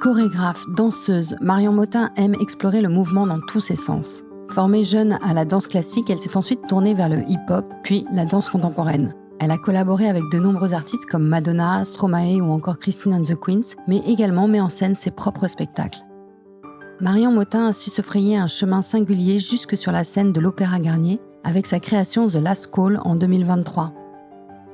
Chorégraphe, danseuse, Marion Mottin aime explorer le mouvement dans tous ses sens. Formée jeune à la danse classique, elle s'est ensuite tournée vers le hip-hop, puis la danse contemporaine. Elle a collaboré avec de nombreux artistes comme Madonna, Stromae ou encore Christine and the Queens, mais également met en scène ses propres spectacles. Marion Mottin a su se frayer un chemin singulier jusque sur la scène de l'Opéra Garnier avec sa création The Last Call en 2023.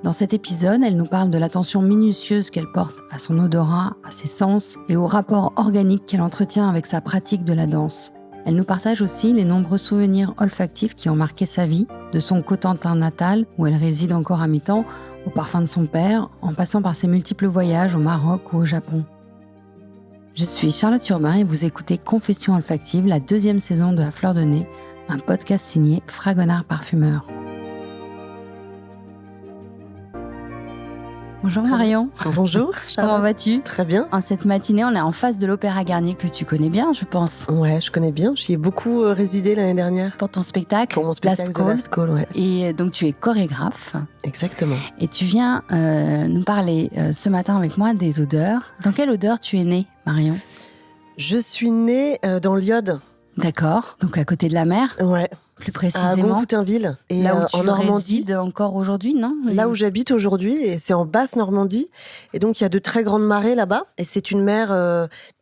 Dans cet épisode, elle nous parle de l'attention minutieuse qu'elle porte à son odorat, à ses sens et au rapport organique qu'elle entretient avec sa pratique de la danse. Elle nous partage aussi les nombreux souvenirs olfactifs qui ont marqué sa vie, de son Cotentin natal, où elle réside encore à mi-temps, au parfum de son père, en passant par ses multiples voyages au Maroc ou au Japon. Je suis Charlotte Urbain et vous écoutez Confessions olfactives, la 2e saison de À Fleur de Nez, un podcast signé Fragonard Parfumeur. Bonjour Marion. Bonjour Charlotte. Comment vas-tu ? Très bien. En cette matinée, on est en face de l'Opéra Garnier que tu connais bien, je pense. Ouais, je connais bien. J'y ai beaucoup résidé l'année dernière. Pour ton spectacle, Pour mon spectacle The Last Call, ouais. Et donc tu es chorégraphe. Exactement. Et tu viens nous parler ce matin avec moi des odeurs. Dans quelle odeur tu es née, Marion ? Je suis née dans l'Yonne. D'accord, donc à côté de la mer. Ouais. Plus À précisément. Goncoutainville. Et Là où tu en Normandie. résides encore aujourd'hui, non ? Là où j'habite aujourd'hui, et c'est en basse Normandie. Et donc, il y a de très grandes marées là-bas. Et c'est une mer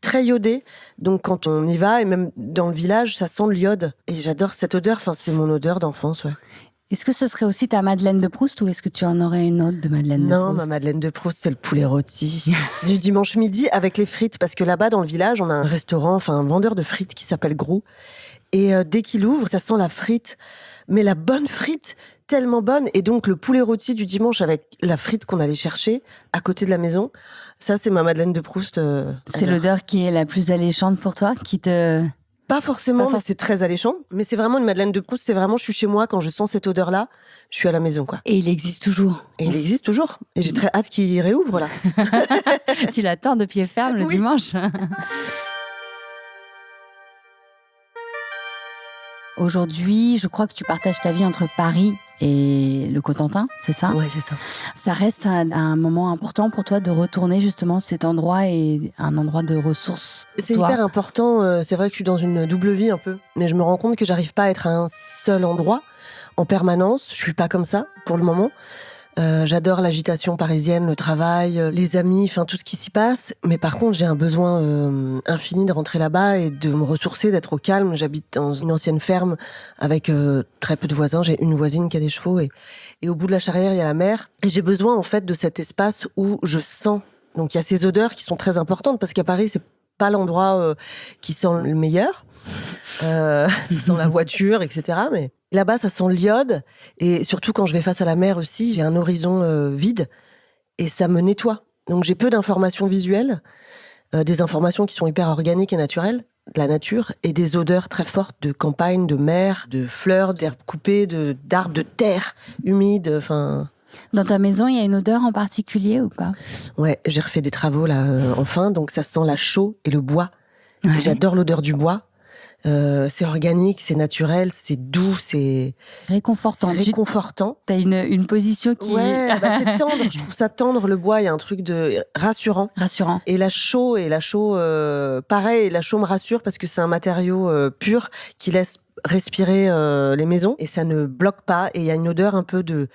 très iodée. Donc, quand on y va, et même dans le village, ça sent l'iode. Et j'adore cette odeur. Enfin, c'est mon odeur d'enfance, ouais. Est-ce que ce serait aussi ta Madeleine de Proust ou est-ce que tu en aurais une autre de Madeleine de Proust ? Non, ma Madeleine de Proust, c'est le poulet rôti du dimanche midi avec les frites. Parce que là-bas, dans le village, on a un restaurant, enfin un vendeur de frites qui s'appelle Grou. Et dès qu'il ouvre, ça sent la frite. Mais la bonne frite, tellement bonne. Et donc, le poulet rôti du dimanche avec la frite qu'on allait chercher à côté de la maison, ça, c'est ma Madeleine de Proust. C'est l'odeur qui est la plus alléchante pour toi, qui te... Pas forcément, mais c'est très alléchant. Mais c'est vraiment une Madeleine de Proust. C'est vraiment, je suis chez moi, quand je sens cette odeur-là, je suis à la maison, quoi. Et il existe toujours. Et il existe toujours. Et j'ai très hâte qu'il réouvre, là. Tu l'attends de pied ferme le dimanche. Aujourd'hui, je crois que tu partages ta vie entre Paris et le Cotentin, c'est ça ? Ouais, c'est ça. Ça reste un moment important pour toi de retourner justement cet endroit et un endroit de ressources. C'est hyper important. C'est vrai que je suis dans une double vie un peu. Mais je me rends compte que j'arrive pas à être à un seul endroit en permanence. Je suis pas comme ça pour le moment. J'adore l'agitation parisienne, le travail, les amis, enfin tout ce qui s'y passe. Mais par contre, j'ai un besoin infini de rentrer là-bas et de me ressourcer, d'être au calme. J'habite dans une ancienne ferme avec très peu de voisins. J'ai une voisine qui a des chevaux et au bout de la Charrière, il y a la mer. Et j'ai besoin en fait de cet espace où je sens. Donc il y a ces odeurs qui sont très importantes parce qu'à Paris, c'est pas l'endroit qui sent le meilleur. Ça sent la voiture, etc. Mais là-bas, ça sent l'iode. Et surtout, quand je vais face à la mer aussi, j'ai un horizon vide. Et ça me nettoie. Donc, j'ai peu d'informations visuelles. Des informations qui sont hyper organiques et naturelles. De la nature. Et des odeurs très fortes de campagne, de mer, de fleurs, d'herbes coupées, d'arbres, de terre humide. Enfin... Dans ta maison, il y a une odeur en particulier ou pas ? Ouais, j'ai refait des travaux là, enfin. Donc, ça sent la chaux et le bois. Ouais. Et j'adore l'odeur du bois. C'est organique, c'est naturel, c'est doux, c'est réconfortant. C'est réconfortant. T'as une position qui ouais, bah c'est tendre. Je trouve ça tendre le bois. Il y a un truc de rassurant. Rassurant. Et la chaux, pareil. La chaux me rassure parce que c'est un matériau pur qui laisse respirer les maisons et ça ne bloque pas. Et il y a une odeur un peu de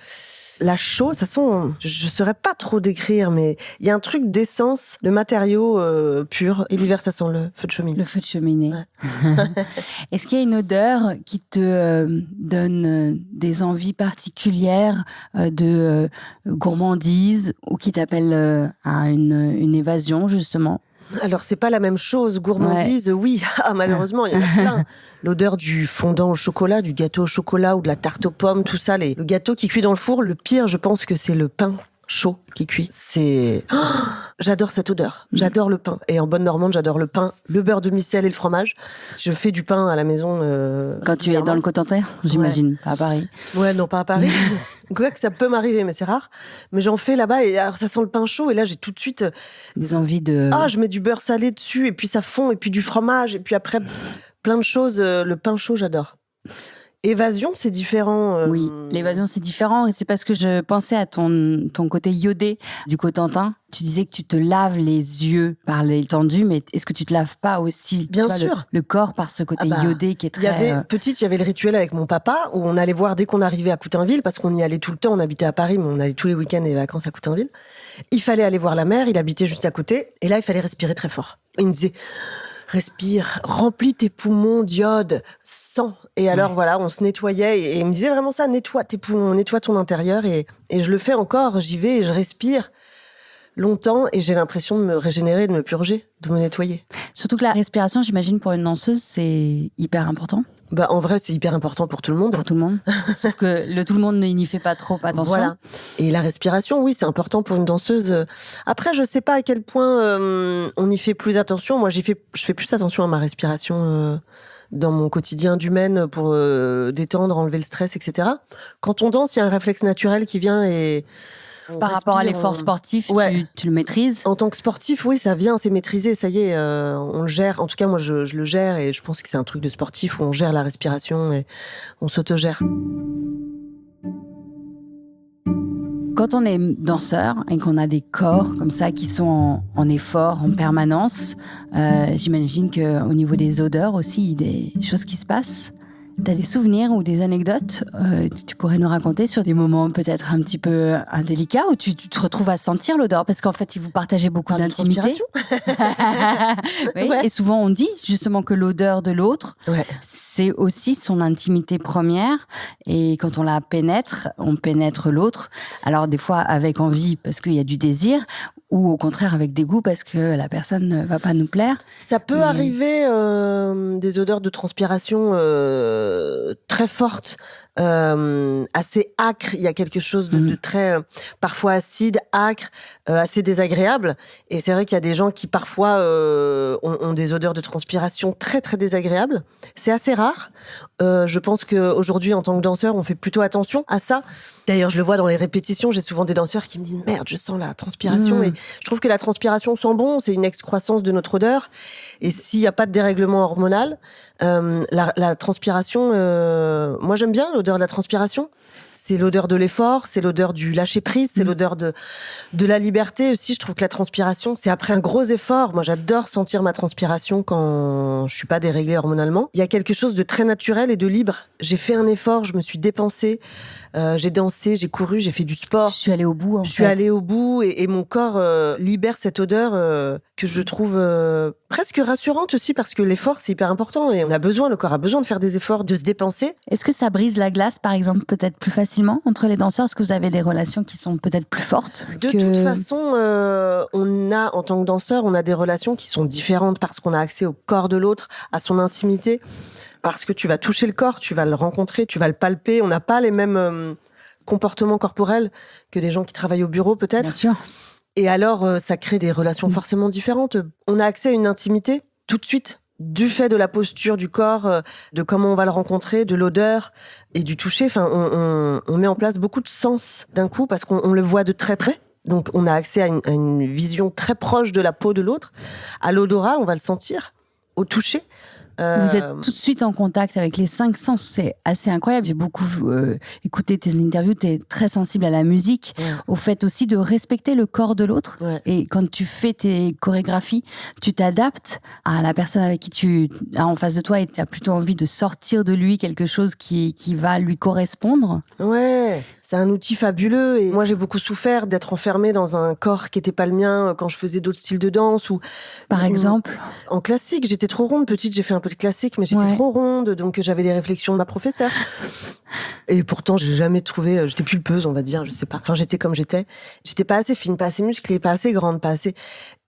la chaux, ça sent, je saurais pas trop décrire, mais il y a un truc d'essence, de matériaux purs. Et l'hiver, ça sent le feu de cheminée. Le feu de cheminée. Ouais. Est-ce qu'il y a une odeur qui te donne des envies particulières de gourmandise ou qui t'appelle à une évasion, justement ? Alors, c'est pas la même chose. Gourmandise, oui. Malheureusement, il y en a plein. L'odeur du fondant au chocolat, du gâteau au chocolat ou de la tarte aux pommes, tout ça. Le gâteau qui cuit dans le four, le pire, je pense que c'est le pain chaud qui cuit. J'adore cette odeur. J'adore le pain. Et en bonne normande, j'adore le pain, le beurre de micelle et le fromage. Je fais du pain à la maison. Quand tu es dans le Cotentin, j'imagine, pas à Paris. Ouais, non, pas à Paris. Quoi que ça peut m'arriver, mais c'est rare. Mais j'en fais là-bas et alors ça sent le pain chaud et là j'ai tout de suite des envies de. Je mets du beurre salé dessus et puis ça fond et puis du fromage et puis après plein de choses. Le pain chaud, j'adore. Évasion, c'est différent. Oui, l'évasion, c'est différent. Et c'est parce que je pensais à ton côté iodé du Cotentin. Tu disais que tu te laves les yeux par l'étendue, mais est-ce que tu te laves pas aussi Bien sûr. Le corps par ce côté iodé qui est très... Petite, il y avait le rituel avec mon papa où on allait voir dès qu'on arrivait à Coutainville, parce qu'on y allait tout le temps, on habitait à Paris, mais on allait tous les week-ends et les vacances à Coutainville. Il fallait aller voir la mer, il habitait juste à côté, et là, il fallait respirer très fort. Il me disait... Respire, remplis tes poumons d'iode, sang. Et alors voilà, on se nettoyait et il me disait vraiment ça, nettoie tes poumons, nettoie ton intérieur et je le fais encore, j'y vais et je respire longtemps et j'ai l'impression de me régénérer, de me purger, de me nettoyer. Surtout que la respiration, j'imagine pour une danseuse, c'est hyper important. En vrai, c'est hyper important pour tout le monde. Pour tout le monde. Sauf que tout le monde n'y fait pas trop attention. Voilà. Et la respiration, oui, c'est important pour une danseuse. Après, je sais pas à quel point on y fait plus attention. Moi, je fais plus attention à ma respiration dans mon quotidien d'humaine pour détendre, enlever le stress, etc. Quand on danse, il y a un réflexe naturel qui vient et... Par rapport à l'effort sportif, tu le maîtrises ? En tant que sportif, oui, ça vient, c'est maîtrisé, ça y est, on le gère. En tout cas, moi, je le gère et je pense que c'est un truc de sportif où on gère la respiration et on s'autogère. Quand on est danseur et qu'on a des corps comme ça qui sont en effort, en permanence, j'imagine qu'au niveau des odeurs aussi, il y a des choses qui se passent. T'as des souvenirs ou des anecdotes tu pourrais nous raconter sur des moments peut-être un petit peu indélicats où tu te retrouves à sentir l'odeur parce qu'en fait, vous partagez beaucoup d'intimité. Oui. Ouais. Et souvent, on dit justement que l'odeur de l'autre, c'est aussi son intimité première. Et quand on la pénètre, on pénètre l'autre. Alors des fois avec envie parce qu'il y a du désir ou au contraire avec dégoût parce que la personne ne va pas nous plaire. Ça peut arriver des odeurs de transpiration très fortes, assez âcres. Il y a quelque chose de très parfois acide, âcre, assez désagréable. Et c'est vrai qu'il y a des gens qui parfois ont des odeurs de transpiration très très désagréables. C'est assez rare. Je pense qu'aujourd'hui, en tant que danseur, on fait plutôt attention à ça. D'ailleurs, je le vois dans les répétitions, j'ai souvent des danseurs qui me disent « Merde, je sens la transpiration ». Et je trouve que la transpiration sent bon, c'est une excroissance de notre odeur. Et s'il n'y a pas de dérèglement hormonal, la transpiration... moi, j'aime bien l'odeur de la transpiration. C'est l'odeur de l'effort, c'est l'odeur du lâcher-prise, c'est l'odeur de la liberté aussi. Je trouve que la transpiration, c'est après un gros effort. Moi, j'adore sentir ma transpiration quand je suis pas déréglée hormonalement. Il y a quelque chose de très naturel et de libre. J'ai fait un effort, je me suis dépensée, j'ai dansé, j'ai couru, j'ai fait du sport. Je suis allée au bout, Je suis allée au bout et mon corps libère cette odeur que je trouve presque rassurante aussi parce que l'effort, c'est hyper important et le corps a besoin de faire des efforts, de se dépenser. Est-ce que ça brise la glace, par exemple, peut-être plus facilement entre les danseurs? Est-ce que vous avez des relations qui sont peut-être plus fortes? De toute façon, en tant que danseur, on a des relations qui sont différentes parce qu'on a accès au corps de l'autre, à son intimité, parce que tu vas toucher le corps, tu vas le rencontrer, tu vas le palper. On n'a pas les mêmes comportements corporels que des gens qui travaillent au bureau, peut-être. Bien sûr. Et alors, ça crée des relations forcément différentes. On a accès à une intimité tout de suite, du fait de la posture du corps, de comment on va le rencontrer, de l'odeur et du toucher. Enfin, on met en place beaucoup de sens d'un coup parce qu'on le voit de très près. Donc, on a accès à une vision très proche de la peau de l'autre. À l'odorat, on va le sentir. Au toucher. Vous êtes tout de suite en contact avec les 5 sens, c'est assez incroyable. J'ai beaucoup écouté tes interviews, tu es très sensible à la musique, au fait aussi de respecter le corps de l'autre. Et quand tu fais tes chorégraphies, tu t'adaptes à la personne avec qui tu as en face de toi et tu as plutôt envie de sortir de lui quelque chose qui va lui correspondre. Ouais, c'est un outil fabuleux. Et moi, j'ai beaucoup souffert d'être enfermée dans un corps qui n'était pas le mien quand je faisais d'autres styles de danse. Par exemple, en classique, j'étais trop ronde. Petite, j'ai fait un peu de classique, mais j'étais trop ronde, donc j'avais les réflexions de ma professeure. Et pourtant, j'ai jamais trouvé, j'étais pulpeuse, on va dire, je sais pas. Enfin, j'étais comme j'étais. J'étais pas assez fine, pas assez musclée, pas assez grande, pas assez...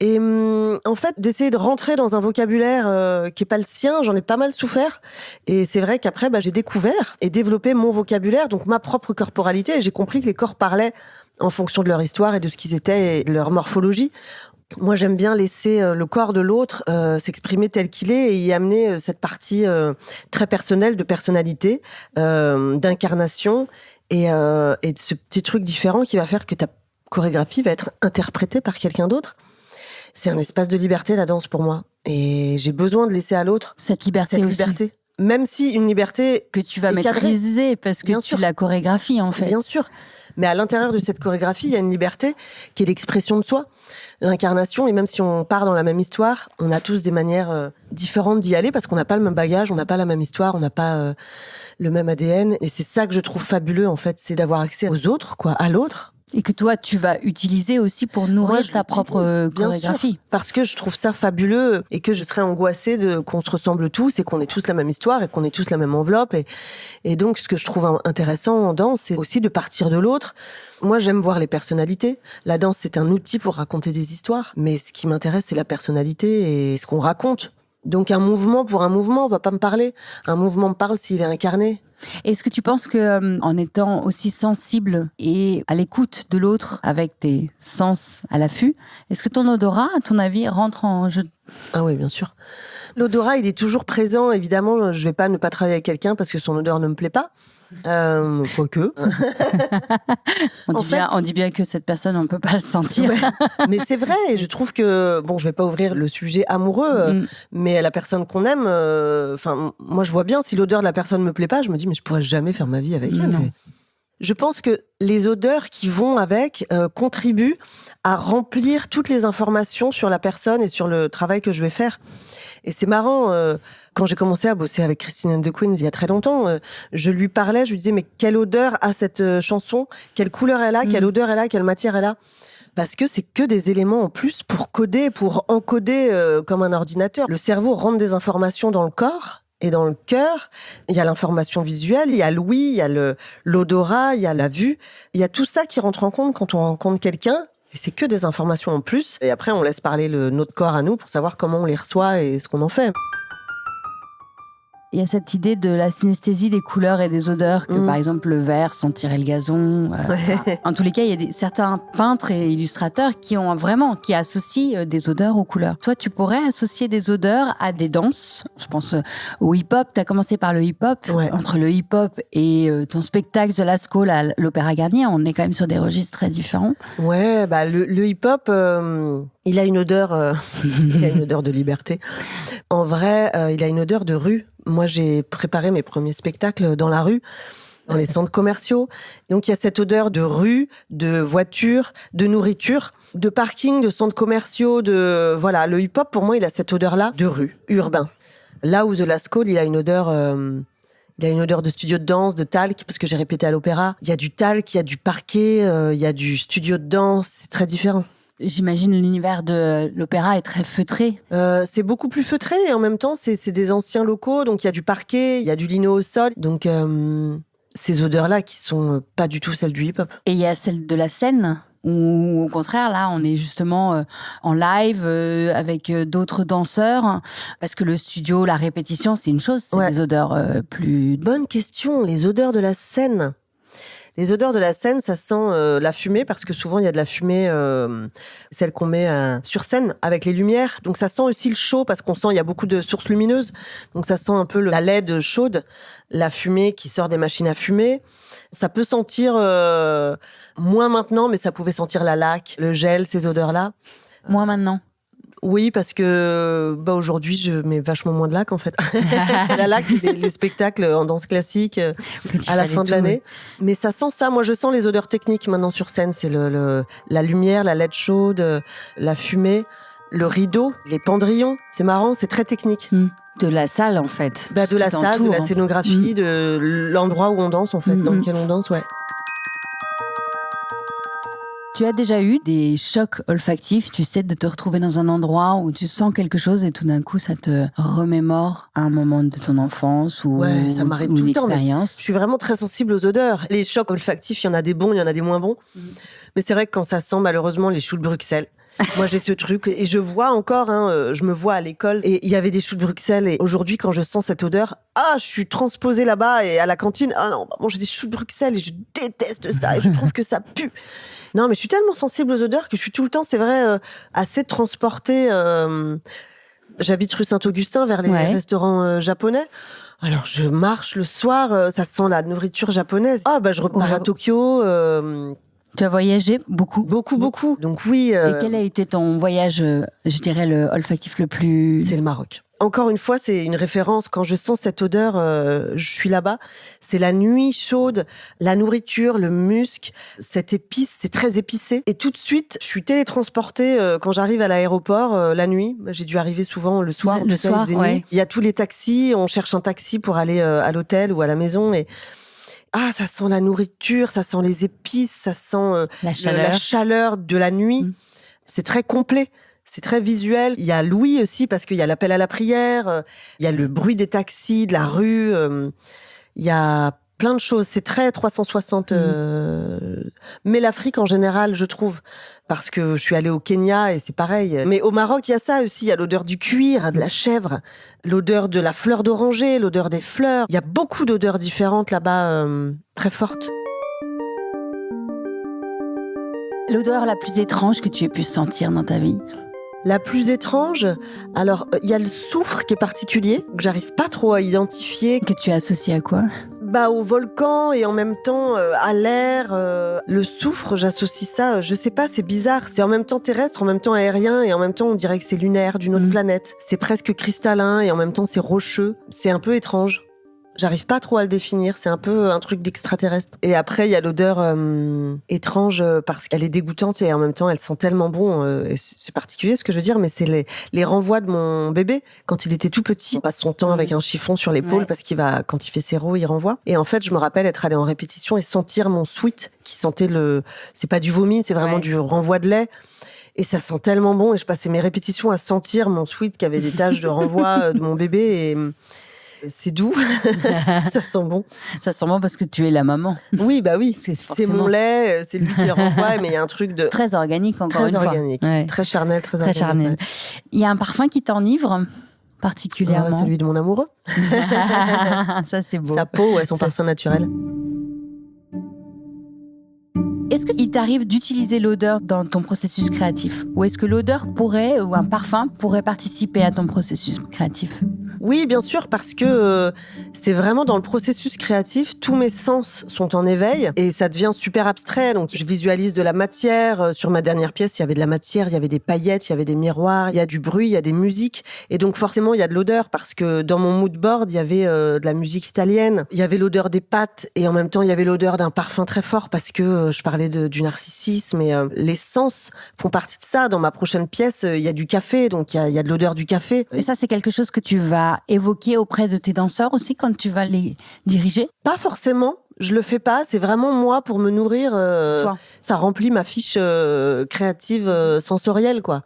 Et en fait, d'essayer de rentrer dans un vocabulaire qui est pas le sien, j'en ai pas mal souffert. Et c'est vrai qu'après, j'ai découvert et développé mon vocabulaire, donc ma propre corporalité, et j'ai compris que les corps parlaient en fonction de leur histoire et de ce qu'ils étaient et de leur morphologie. Moi, j'aime bien laisser le corps de l'autre s'exprimer tel qu'il est et y amener cette partie très personnelle de personnalité, d'incarnation et de ce petit truc différent qui va faire que ta chorégraphie va être interprétée par quelqu'un d'autre. C'est un espace de liberté, la danse, pour moi. Et j'ai besoin de laisser à l'autre cette liberté. Même si une liberté que tu vas est cadrée. maîtriser parce que Bien tu sûr. la chorégraphies en fait. Bien sûr. Mais à l'intérieur de cette chorégraphie, il y a une liberté qui est l'expression de soi, l'incarnation. Et même si on part dans la même histoire, on a tous des manières différentes d'y aller parce qu'on n'a pas le même bagage, on n'a pas la même histoire, on n'a pas le même ADN. Et c'est ça que je trouve fabuleux, en fait, c'est d'avoir accès aux autres, à l'autre. Et que toi, tu vas utiliser aussi pour nourrir ta propre chorégraphie. Sûr, parce que je trouve ça fabuleux et que je serais angoissée qu'on se ressemble tous et qu'on ait tous la même histoire et qu'on ait tous la même enveloppe. Et donc, ce que je trouve intéressant en danse, c'est aussi de partir de l'autre. Moi, j'aime voir les personnalités. La danse, c'est un outil pour raconter des histoires. Mais ce qui m'intéresse, c'est la personnalité et ce qu'on raconte. Donc, un mouvement pour un mouvement va pas me parler. Un mouvement me parle s'il est incarné. Est-ce que tu penses que, en étant aussi sensible et à l'écoute de l'autre, avec tes sens à l'affût, est-ce que ton odorat, à ton avis, rentre en jeu? Ah oui, bien sûr. L'odorat, il est toujours présent. Évidemment, je vais pas ne pas travailler avec quelqu'un parce que son odeur ne me plaît pas. Quoique. On dit bien que cette personne, on peut pas le sentir. Ouais, mais c'est vrai, et je trouve que, je vais pas ouvrir le sujet amoureux, mais la personne qu'on aime, moi je vois bien, si l'odeur de la personne me plaît pas, je me dis, mais je pourrais jamais faire ma vie avec elle. Je pense que les odeurs qui vont avec contribuent à remplir toutes les informations sur la personne et sur le travail que je vais faire. Et c'est marrant, quand j'ai commencé à bosser avec Christine and the Queens il y a très longtemps, je lui parlais, je lui disais, mais quelle odeur a cette chanson? Quelle couleur elle a? Quelle odeur elle a? Quelle matière elle a? Parce que c'est que des éléments en plus pour coder, pour encoder comme un ordinateur. Le cerveau rentre des informations dans le corps et dans le cœur. Il y a l'information visuelle, il y a l'ouïe, il y a l'odorat, il y a la vue. Il y a tout ça qui rentre en compte quand on rencontre quelqu'un. Et c'est que des informations en plus. Et après, on laisse parler notre corps à nous pour savoir comment on les reçoit et ce qu'on en fait. Il y a cette idée de la synesthésie des couleurs et des odeurs, que par exemple le vert sentirait le gazon. En tous les cas, il y a certains peintres et illustrateurs qui associent des odeurs aux couleurs. Toi, tu pourrais associer des odeurs à des danses. Je pense au hip-hop. Tu as commencé par le hip-hop. Ouais. Entre le hip-hop et ton spectacle The Last Call à l'Opéra Garnier, on est quand même sur des registres très différents. Ouais, le hip-hop, il a une odeur, il a une odeur de liberté. En vrai, il a une odeur de rue. Moi, j'ai préparé mes premiers spectacles dans la rue, dans les centres commerciaux. Donc, il y a cette odeur de rue, de voiture, de nourriture, de parking, de centres commerciaux, le hip-hop, pour moi, il a cette odeur-là de rue, urbain. Là où The Last Call, il a une odeur de studio de danse, de talc, parce que j'ai répété à l'opéra. Il y a du talc, il y a du parquet, il y a du studio de danse, c'est très différent. J'imagine l'univers de l'opéra est très feutré. C'est beaucoup plus feutré et en même temps, c'est des anciens locaux, donc il y a du parquet, il y a du lino au sol. Donc, ces odeurs-là qui sont pas du tout celles du hip-hop. Et il y a celle de la scène ou au contraire, là, on est justement en live avec d'autres danseurs. Parce que le studio, la répétition, c'est une chose, c'est des odeurs plus... Bonne question, les odeurs de la scène. Les odeurs de la scène, ça sent la fumée, parce que souvent, il y a de la fumée, celle qu'on met sur scène, avec les lumières. Donc, ça sent aussi le chaud, parce qu'on sent, il y a beaucoup de sources lumineuses. Donc, ça sent un peu la LED chaude, la fumée qui sort des machines à fumer. Ça peut sentir, moins maintenant, mais ça pouvait sentir la laque, le gel, ces odeurs-là. Moins maintenant. Oui, parce que aujourd'hui, je mets vachement moins de laque, en fait. La laque, c'est les spectacles en danse classique à la fin de l'année. Mais ça sent ça. Moi, je sens les odeurs techniques maintenant sur scène. C'est la lumière, la LED chaude, la fumée, le rideau, les pendrillons. C'est marrant, c'est très technique. De la salle, en fait. De la salle, de la scénographie, de l'endroit où on danse, en fait, dans lequel on danse, ouais. Tu as déjà eu des chocs olfactifs, tu sais, de te retrouver dans un endroit où tu sens quelque chose et tout d'un coup, ça te remémore un moment de ton enfance ou ça m'arrive tout une le temps, expérience. Je suis vraiment très sensible aux odeurs. Les chocs olfactifs, il y en a des bons, il y en a des moins bons. Mais c'est vrai que quand ça sent malheureusement les choux de Bruxelles, moi j'ai ce truc et je vois encore, je me vois à l'école et il y avait des choux de Bruxelles et aujourd'hui quand je sens cette odeur, je suis transposée là-bas et à la cantine, non, on va manger des choux de Bruxelles et je déteste ça et je trouve que ça pue. Non, mais je suis tellement sensible aux odeurs que je suis tout le temps, c'est vrai, assez transportée. J'habite rue Saint-Augustin vers les restaurants japonais. Alors, je marche le soir, ça sent la nourriture japonaise. Je repars à Tokyo. Tu as voyagé beaucoup? Beaucoup. Donc oui. Et quel a été ton voyage, je dirais, le olfactif le plus... C'est le Maroc. Encore une fois, c'est une référence. Quand je sens cette odeur, je suis là-bas. C'est la nuit chaude, la nourriture, le musc, cette épice, c'est très épicé. Et tout de suite, je suis télétransportée quand j'arrive à l'aéroport la nuit. J'ai dû arriver souvent le soir. Le soir, ouais. Il y a tous les taxis. On cherche un taxi pour aller à l'hôtel ou à la maison. Et ça sent la nourriture, ça sent les épices, ça sent la chaleur de la nuit. C'est très complet. C'est très visuel. Il y a l'ouïe aussi, parce qu'il y a l'appel à la prière, il y a le bruit des taxis, de la rue, il y a plein de choses. C'est très 360. Mais l'Afrique, en général, je trouve, parce que je suis allée au Kenya et c'est pareil. Mais au Maroc, il y a ça aussi. Il y a l'odeur du cuir, de la chèvre, l'odeur de la fleur d'oranger, l'odeur des fleurs. Il y a beaucoup d'odeurs différentes là-bas, très fortes. L'odeur la plus étrange que tu aies pu sentir dans ta vie? La plus étrange, alors il y a le soufre qui est particulier, que j'arrive pas trop à identifier. Que tu as associé à quoi? Au volcan et en même temps à l'air. Le soufre, j'associe ça, je sais pas, c'est bizarre. C'est en même temps terrestre, en même temps aérien et en même temps on dirait que c'est lunaire, d'une autre planète. C'est presque cristallin et en même temps c'est rocheux. C'est un peu étrange. J'arrive pas trop à le définir, c'est un peu un truc d'extraterrestre. Et après, il y a l'odeur étrange parce qu'elle est dégoûtante et en même temps, elle sent tellement bon. Et c'est particulier ce que je veux dire, mais c'est les renvois de mon bébé quand il était tout petit. On passe son temps avec un chiffon sur l'épaule parce quand il fait ses rots, il renvoie. Et en fait, je me rappelle être allée en répétition et sentir mon sweat qui sentait c'est pas du vomi, c'est vraiment du renvoi de lait. Et ça sent tellement bon et je passais mes répétitions à sentir mon sweat qui avait des taches de renvoi de mon bébé et... C'est doux, ça sent bon. Ça sent bon parce que tu es la maman. Oui, oui. C'est mon lait, c'est lui qui le renvoie, mais il y a un truc de... Très organique, encore une fois. Très organique, très charnel, très organique. Charnel. Il y a un parfum qui t'enivre particulièrement? Celui de mon amoureux. Ça, c'est beau. Sa peau, son parfum naturel. Est-ce qu'il t'arrive d'utiliser l'odeur dans ton processus créatif? Ou est-ce que l'odeur ou un parfum pourrait participer à ton processus créatif? Oui, bien sûr, parce que c'est vraiment dans le processus créatif, tous mes sens sont en éveil et ça devient super abstrait. Donc, je visualise de la matière. Sur ma dernière pièce, il y avait de la matière, il y avait des paillettes, il y avait des miroirs, il y a du bruit, il y a des musiques. Et donc, forcément, il y a de l'odeur parce que dans mon mood board, il y avait de la musique italienne, il y avait l'odeur des pâtes et en même temps, il y avait l'odeur d'un parfum très fort parce que je parlais du narcissisme et les sens font partie de ça. Dans ma prochaine pièce, il y a du café, donc il y a de l'odeur du café. Et ça, c'est quelque chose que tu vas évoquer auprès de tes danseurs aussi quand tu vas les diriger? Pas forcément. Je le fais pas. C'est vraiment moi pour me nourrir. Ça remplit ma fiche créative sensorielle, quoi.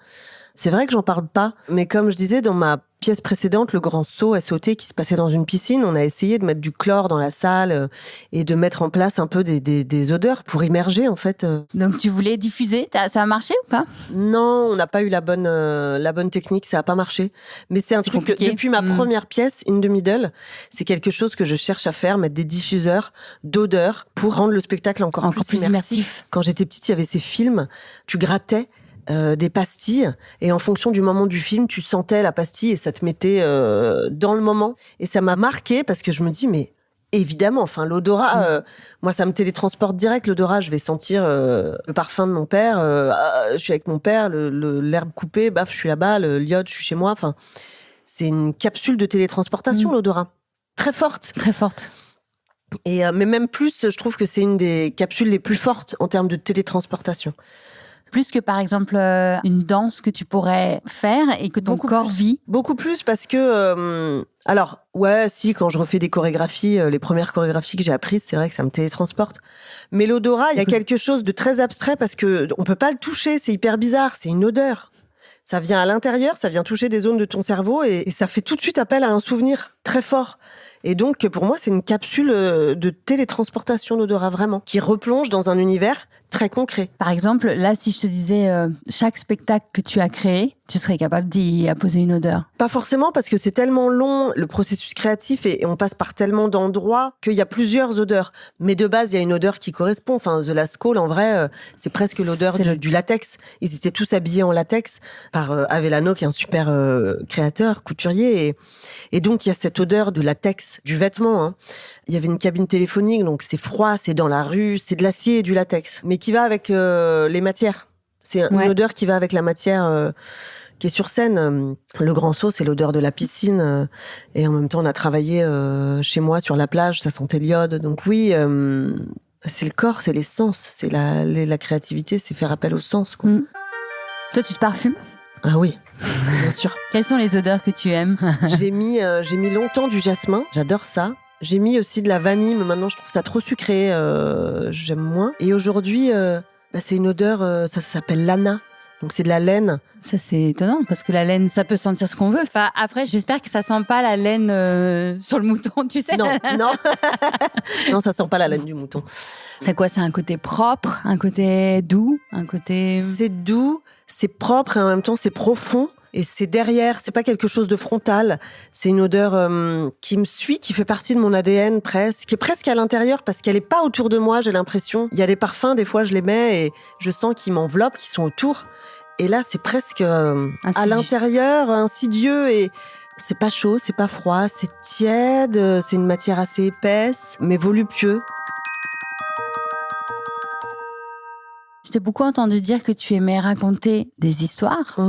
C'est vrai que j'en parle pas. Mais comme je disais, dans ma pièce précédente, le grand saut SOT qui se passait dans une piscine, on a essayé de mettre du chlore dans la salle et de mettre en place un peu des odeurs pour immerger, en fait. Donc, tu voulais diffuser? Ça a marché ou pas? Non, on n'a pas eu la bonne technique, ça a pas marché. Mais c'est un truc compliqué. Que, depuis ma première pièce, In the Middle, c'est quelque chose que je cherche à faire, mettre des diffuseurs d'odeurs pour rendre le spectacle encore plus immersif. Quand j'étais petite, il y avait ces films, tu grattais des pastilles et en fonction du moment du film, tu sentais la pastille et ça te mettait dans le moment. Et ça m'a marqué parce que je me dis, mais évidemment, l'odorat, moi ça me télétransporte direct. L'odorat, je vais sentir le parfum de mon père, je suis avec mon père, l'herbe coupée, je suis là-bas, le l'iode, je suis chez moi. C'est une capsule de télétransportation, l'odorat. Très forte. Très forte. Et mais même plus, je trouve que c'est une des capsules les plus fortes en termes de télétransportation. Plus que, par exemple, une danse que tu pourrais faire et que ton corps vit? Beaucoup plus parce que... quand je refais des chorégraphies, les premières chorégraphies que j'ai apprises, c'est vrai que ça me télétransporte. Mais l'odorat, il y a quelque chose de très abstrait parce que on peut pas le toucher, c'est hyper bizarre, c'est une odeur. Ça vient à l'intérieur, ça vient toucher des zones de ton cerveau et ça fait tout de suite appel à un souvenir très fort. Et donc, pour moi, c'est une capsule de télétransportation d'odorat, vraiment, qui replonge dans un univers très concret. Par exemple, là, si je te disais chaque spectacle que tu as créé, tu serais capable d'y apposer une odeur? Pas forcément, parce que c'est tellement long, le processus créatif, et on passe par tellement d'endroits qu'il y a plusieurs odeurs. Mais de base, il y a une odeur qui correspond. The Last Call, en vrai, c'est presque l'odeur du latex. Ils étaient tous habillés en latex par Avellano, qui est un super créateur, couturier. Et donc, il y a cette odeur de latex, du vêtement. Hein. Il y avait une cabine téléphonique, donc c'est froid, c'est dans la rue, c'est de l'acier et du latex. Mais qui va avec les matières. C'est une odeur qui va avec la matière qui est sur scène. Le Grand Saut, c'est l'odeur de la piscine. Et en même temps, on a travaillé chez moi sur la plage, ça sentait l'iode. Donc oui, c'est le corps, c'est les sens, c'est la créativité, c'est faire appel aux sens, quoi. Toi, tu te parfumes ? Ah oui, bien sûr. Quelles sont les odeurs que tu aimes ? J'ai mis longtemps du jasmin, j'adore ça. J'ai mis aussi de la vanille, mais maintenant je trouve ça trop sucré, j'aime moins. Et aujourd'hui, c'est une odeur, ça s'appelle l'Anna. Donc c'est de la laine. Ça c'est étonnant parce que la laine, ça peut sentir ce qu'on veut. Enfin, après, j'espère que ça sent pas la laine sur le mouton, tu sais. Non, non, ça sent pas la laine du mouton. C'est quoi ? C'est un côté propre, un côté doux, un côté. C'est doux, c'est propre et en même temps c'est profond. Et c'est derrière, c'est pas quelque chose de frontal. C'est une odeur qui me suit, qui fait partie de mon ADN presque, qui est presque à l'intérieur parce qu'elle est pas autour de moi, j'ai l'impression. Il y a des parfums, des fois je les mets et je sens qu'ils m'enveloppent, qu'ils sont autour. Et là, c'est presque à l'intérieur, insidieux et c'est pas chaud, c'est pas froid, c'est tiède, c'est une matière assez épaisse, mais voluptueux. Je t'ai beaucoup entendu dire que tu aimais raconter des histoires.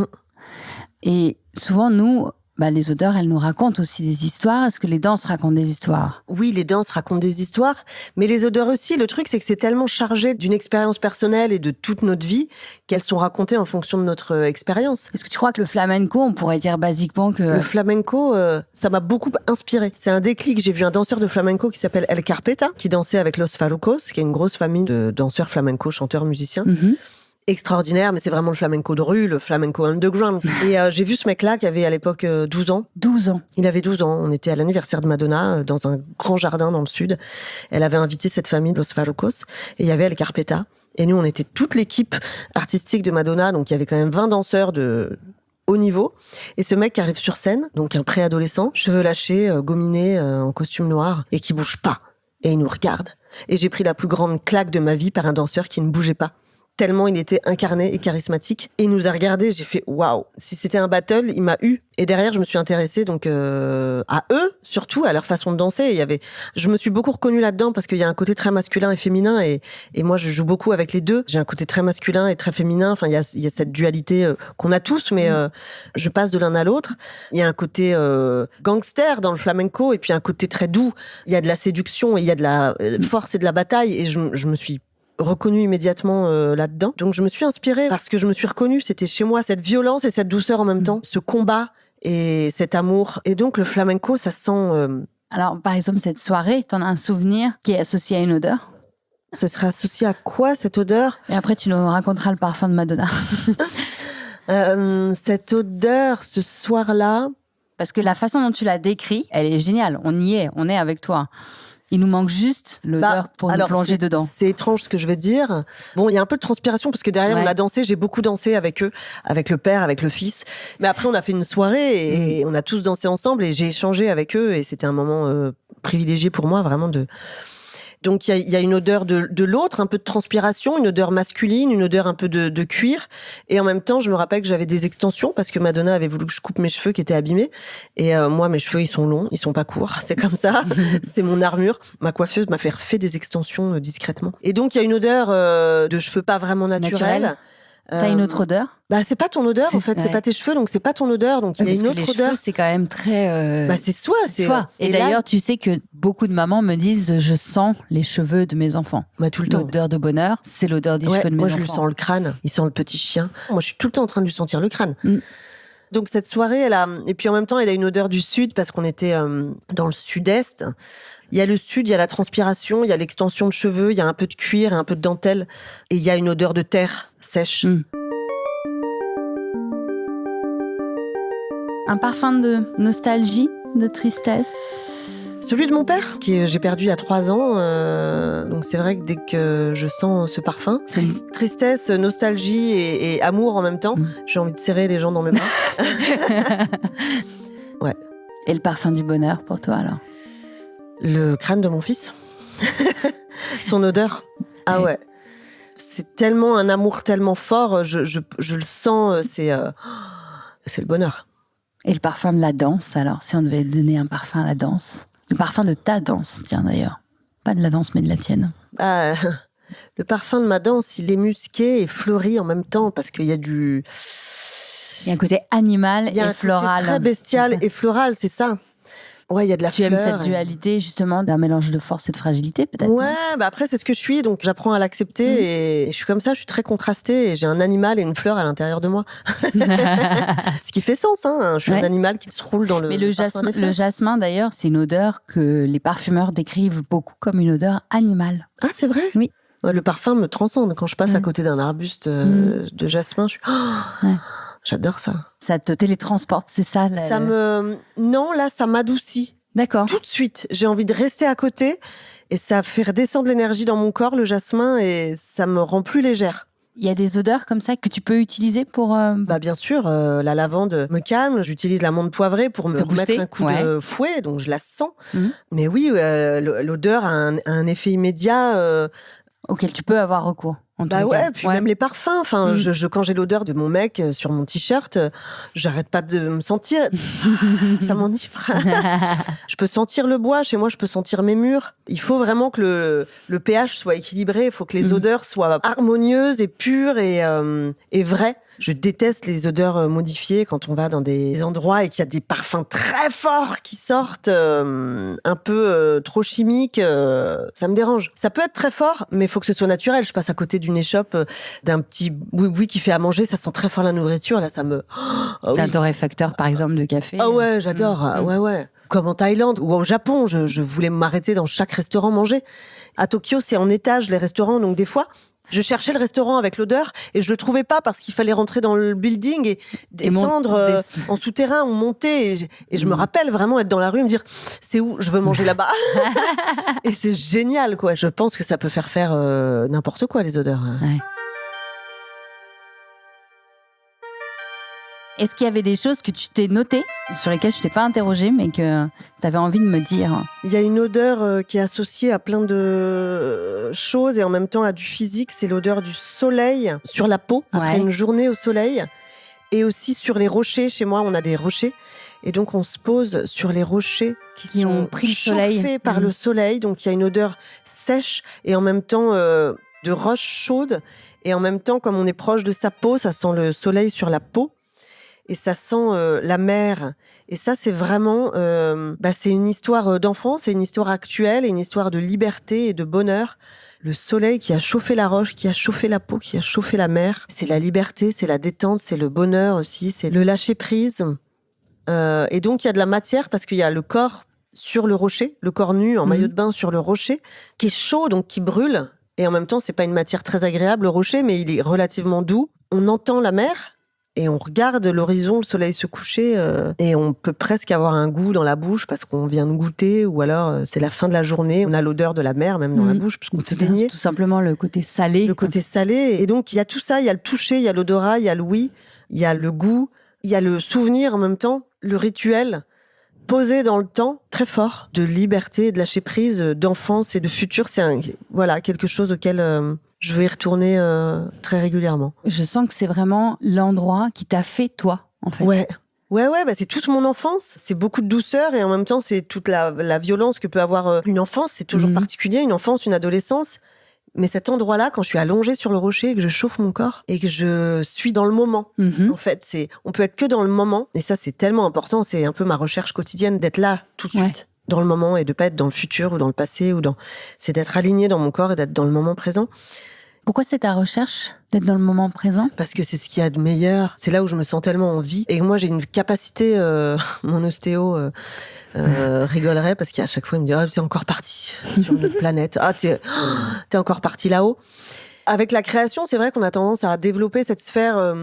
Et souvent, nous, les odeurs, elles nous racontent aussi des histoires. Est-ce que les danses racontent des histoires ? Oui, les danses racontent des histoires, mais les odeurs aussi. Le truc, c'est que c'est tellement chargé d'une expérience personnelle et de toute notre vie qu'elles sont racontées en fonction de notre expérience. Est-ce que tu crois que le flamenco, on pourrait dire basiquement que... Le flamenco, ça m'a beaucoup inspiré. C'est un déclic. J'ai vu un danseur de flamenco qui s'appelle El Carpeta, qui dansait avec Los Farrucos, qui est une grosse famille de danseurs flamenco, chanteurs, musiciens. Extraordinaire, mais c'est vraiment le flamenco de rue, le flamenco underground. Et j'ai vu ce mec-là qui avait à l'époque 12 ans. 12 ans. Il avait 12 ans. On était à l'anniversaire de Madonna dans un grand jardin dans le sud. Elle avait invité cette famille de Los Farrucos et il y avait El Carpeta. Et nous, on était toute l'équipe artistique de Madonna, donc il y avait quand même 20 danseurs de haut niveau. Et ce mec qui arrive sur scène, donc un préadolescent, cheveux lâchés, gominé, en costume noir, et qui bouge pas. Et il nous regarde. Et j'ai pris la plus grande claque de ma vie par un danseur qui ne bougeait pas. Tellement il était incarné et charismatique. Et il nous a regardé, j'ai fait waouh. Si c'était un battle, il m'a eu. Et derrière, je me suis intéressée donc à eux, surtout à leur façon de danser. Je me suis beaucoup reconnue là-dedans parce qu'il y a un côté très masculin et féminin et moi je joue beaucoup avec les deux. J'ai un côté très masculin et très féminin. Enfin, il y a cette dualité qu'on a tous, mais je passe de l'un à l'autre. Il y a un côté gangster dans le flamenco et puis un côté très doux. Il y a de la séduction et il y a de la force et de la bataille. Et je me suis reconnue immédiatement là-dedans. Donc je me suis inspirée parce que je me suis reconnue, c'était chez moi, cette violence et cette douceur en même temps, ce combat et cet amour. Et donc le flamenco, ça sent... Alors par exemple, cette soirée, t'en as un souvenir qui est associé à une odeur ? Ce serait associé à quoi cette odeur ? Et après tu nous raconteras le parfum de Madonna. Cette odeur, ce soir-là... Parce que la façon dont tu l'as décrit, elle est géniale. On y est, on est avec toi. Il nous manque juste l'odeur pour nous plonger dedans. C'est étrange ce que je vais dire. Bon, il y a un peu de transpiration parce que derrière on a dansé, j'ai beaucoup dansé avec eux, avec le père, avec le fils. Mais après on a fait une soirée et on a tous dansé ensemble et j'ai échangé avec eux et c'était un moment privilégié pour moi vraiment de... Donc il y a une odeur de l'autre, un peu de transpiration, une odeur masculine, une odeur un peu de cuir. Et en même temps, je me rappelle que j'avais des extensions parce que Madonna avait voulu que je coupe mes cheveux qui étaient abîmés. Et moi, mes cheveux, ils sont longs, ils sont pas courts. C'est comme ça. C'est mon armure. Ma coiffeuse m'a fait refaire des extensions discrètement. Et donc il y a une odeur de cheveux pas vraiment naturelle. Ça a une autre odeur ? C'est pas ton odeur, en fait. C'est pas tes cheveux, donc c'est pas ton odeur. Donc il y a une autre odeur. Cheveux, c'est quand même très... c'est soi. Et d'ailleurs, tu sais que beaucoup de mamans me disent « Je sens les cheveux de mes enfants ». Tout le temps. L'odeur de bonheur, c'est l'odeur des cheveux de mes enfants. Moi, je lui sens le crâne. Il sent le petit chien. Moi, je suis tout le temps en train de lui sentir le crâne. Donc cette soirée, et puis en même temps, elle a une odeur du sud parce qu'on était dans le sud-est. Il y a le sud, il y a la transpiration, il y a l'extension de cheveux, il y a un peu de cuir et un peu de dentelle. Et il y a une odeur de terre sèche. Un parfum de nostalgie, de tristesse. Celui de mon père, que j'ai perdu il y a 3 ans. Donc c'est vrai que dès que je sens ce parfum, tristesse, nostalgie et amour en même temps, j'ai envie de serrer les gens dans mes bras. Ouais. Et le parfum du bonheur pour toi alors ? Le crâne de mon fils. Son odeur. Ah ouais. C'est tellement un amour tellement fort, je le sens, c'est le bonheur. Et le parfum de la danse alors, si on devait donner un parfum à la danse ? Le parfum de ta danse, tiens d'ailleurs. Pas de la danse, mais de la tienne. Le parfum de ma danse, il est musqué et fleuri en même temps, parce qu'il y a Il y a un côté animal Il y a et un floral. côté très bestial et floral, c'est ça. Ouais, il y a de la Tu fleur. aimes cette dualité, justement, d'un mélange de force et de fragilité, peut-être? Ouais, bah après, c'est ce que je suis, donc j'apprends à l'accepter et je suis comme ça, je suis très contrastée et j'ai un animal et une fleur à l'intérieur de moi. Ce qui fait sens, hein. Je suis un animal qui se roule dans le Mais le jasmin, d'ailleurs, c'est une odeur que les parfumeurs décrivent beaucoup comme une odeur animale. Ah, c'est vrai? Oui. Ouais, le parfum me transcende. Quand je passe à côté d'un arbuste de jasmin, je suis... J'adore ça. Ça te télétransporte, c'est ça? Non, là, ça m'adoucit. D'accord. Tout de suite, j'ai envie de rester à côté et ça fait redescendre l'énergie dans mon corps, le jasmin, et ça me rend plus légère. Il y a des odeurs comme ça que tu peux utiliser pour... Bah bien sûr, la lavande me calme. J'utilise la menthe poivrée pour me remettre un coup de fouet, donc je la sens. Mais oui, l'odeur a un effet immédiat... auquel tu peux avoir recours. Bah ouais, puis même les parfums. Enfin, quand j'ai l'odeur de mon mec sur mon t-shirt, j'arrête pas de me sentir. Ça m'enivre. Je peux sentir le bois. Chez moi, je peux sentir mes murs. Il faut vraiment que le pH soit équilibré. Il faut que les odeurs soient harmonieuses et pures et vraies. Je déteste les odeurs modifiées quand on va dans des endroits et qu'il y a des parfums très forts qui sortent, un peu trop chimiques. Ça me dérange. Ça peut être très fort, mais il faut que ce soit naturel. Je passe à côté d'une échoppe d'un petit boui-boui qui fait à manger. Ça sent très fort la nourriture. Là, ça me... Un torréfacteur, par exemple, de café. Ah ouais, j'adore. Ouais. Comme en Thaïlande ou au Japon, je voulais m'arrêter dans chaque restaurant manger. À Tokyo, c'est en étage les restaurants, donc des fois... Je cherchais le restaurant avec l'odeur et je le trouvais pas parce qu'il fallait rentrer dans le building et descendre en souterrain ou monter. Et je me rappelle vraiment être dans la rue et me dire c'est où je veux manger là-bas. Et c'est génial, quoi. Je pense que ça peut faire n'importe quoi, les odeurs. Ouais. Est-ce qu'il y avait des choses que tu t'es notées, sur lesquelles je t'ai pas interrogée, mais que tu avais envie de me dire? Il y a une odeur qui est associée à plein de choses et en même temps à du physique. C'est l'odeur du soleil sur la peau, après une journée au soleil. Et aussi sur les rochers. Chez moi, on a des rochers. Et donc, on se pose sur les rochers qui sont chauffés par le soleil. Donc, il y a une odeur sèche et en même temps de roche chaude. Et en même temps, comme on est proche de sa peau, ça sent le soleil sur la peau. Et ça sent la mer. Et ça, c'est vraiment... c'est une histoire d'enfant, c'est une histoire actuelle, et une histoire de liberté et de bonheur. Le soleil qui a chauffé la roche, qui a chauffé la peau, qui a chauffé la mer. C'est la liberté, c'est la détente, c'est le bonheur aussi, c'est le lâcher-prise. Et donc, il y a de la matière parce qu'il y a le corps sur le rocher, le corps nu en maillot de bain sur le rocher, qui est chaud, donc qui brûle. Et en même temps, c'est pas une matière très agréable, le rocher, mais il est relativement doux. On entend la mer. Et on regarde l'horizon, le soleil se coucher, et on peut presque avoir un goût dans la bouche parce qu'on vient de goûter, ou alors c'est la fin de la journée, on a l'odeur de la mer même dans la bouche parce qu'on s'est baigné. Tout simplement le côté salé. Le côté salé. Et donc il y a tout ça, il y a le toucher, il y a l'odorat, il y a l'ouïe, il y a le goût, il y a le souvenir en même temps, le rituel posé dans le temps, très fort, de liberté, de lâcher prise, d'enfance et de futur. C'est quelque chose auquel... je vais y retourner très régulièrement. Je sens que c'est vraiment l'endroit qui t'a fait toi, en fait. Ouais, c'est toute mon enfance. C'est beaucoup de douceur et en même temps, c'est toute la violence que peut avoir une enfance. C'est toujours particulier, une enfance, une adolescence. Mais cet endroit-là, quand je suis allongée sur le rocher et que je chauffe mon corps et que je suis dans le moment, en fait, on peut être que dans le moment. Et ça, c'est tellement important. C'est un peu ma recherche quotidienne d'être là tout de suite. Dans le moment et de pas être dans le futur ou dans le passé c'est d'être aligné dans mon corps et d'être dans le moment présent. Pourquoi c'est ta recherche d'être dans le moment présent? Parce que c'est ce qu'il y a de meilleur. C'est là où je me sens tellement en vie. Et moi, j'ai une capacité, mon ostéo rigolerait parce qu'à chaque fois, il me dit « Ah, t'es encore parti sur notre planète. Ah, t'es encore parti là-haut. » Avec la création, c'est vrai qu'on a tendance à développer cette sphère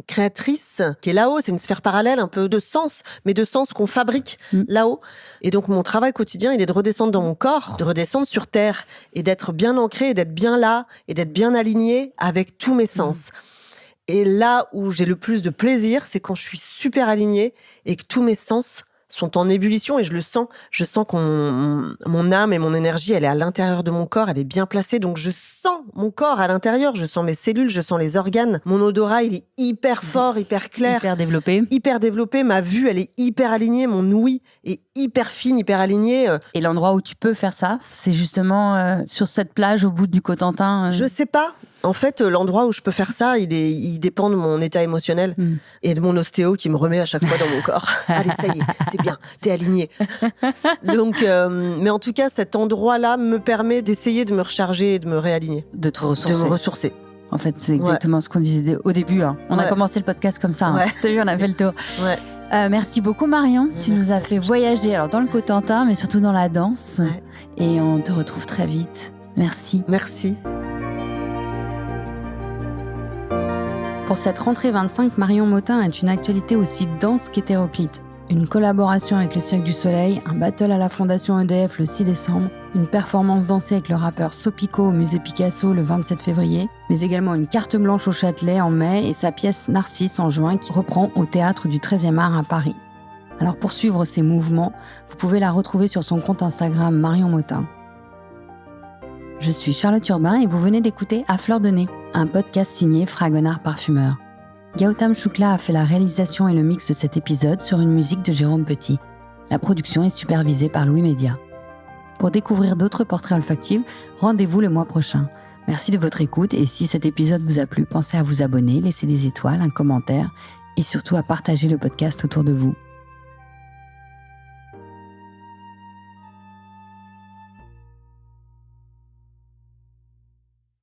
créatrice qui est là-haut. C'est une sphère parallèle, un peu de sens, mais de sens qu'on fabrique là-haut. Et donc, mon travail quotidien, il est de redescendre dans mon corps, de redescendre sur Terre et d'être bien ancré, et d'être bien là et d'être bien aligné avec tous mes sens. Et là où j'ai le plus de plaisir, c'est quand je suis super alignée et que tous mes sens sont en ébullition et je le sens. Je sens mon âme et mon énergie, elle est à l'intérieur de mon corps, elle est bien placée. Donc je sens mon corps à l'intérieur, je sens mes cellules, je sens les organes. Mon odorat, il est hyper fort, hyper clair. Hyper développé. Hyper développé. Ma vue, elle est hyper alignée. Mon ouïe est hyper fine, hyper alignée. Et l'endroit où tu peux faire ça, c'est justement sur cette plage au bout du Cotentin. Je sais pas. En fait, l'endroit où je peux faire ça, il dépend de mon état émotionnel et de mon ostéo qui me remet à chaque fois dans mon corps. Allez, ça y est, c'est bien, t'es aligné. Donc, mais en tout cas, cet endroit-là me permet d'essayer de me recharger et de me réaligner. De te ressourcer. De me ressourcer. En fait, c'est exactement ce qu'on disait au début. On a commencé le podcast comme ça. T'as vu, on a fait le tour. Merci beaucoup, Marion. Tu nous as fait voyager dans le Cotentin, mais surtout dans la danse. Et on te retrouve très vite. Merci. Merci. Pour cette rentrée 25, Marion Motin est une actualité aussi dense qu'hétéroclite. Une collaboration avec le Cirque du Soleil, un battle à la Fondation EDF le 6 décembre, une performance dansée avec le rappeur Sopico au musée Picasso le 27 février, mais également une carte blanche au Châtelet en mai et sa pièce Narcisse en juin qui reprend au théâtre du 13e art à Paris. Alors pour suivre ses mouvements, vous pouvez la retrouver sur son compte Instagram Marion Motin. Je suis Charlotte Urbain et vous venez d'écouter À Fleur de Nez, un podcast signé Fragonard Parfumeur. Gautam Choukla a fait la réalisation et le mix de cet épisode sur une musique de Jérôme Petit. La production est supervisée par Louis Média. Pour découvrir d'autres portraits olfactifs, rendez-vous le mois prochain. Merci de votre écoute et si cet épisode vous a plu, pensez à vous abonner, laisser des étoiles, un commentaire et surtout à partager le podcast autour de vous.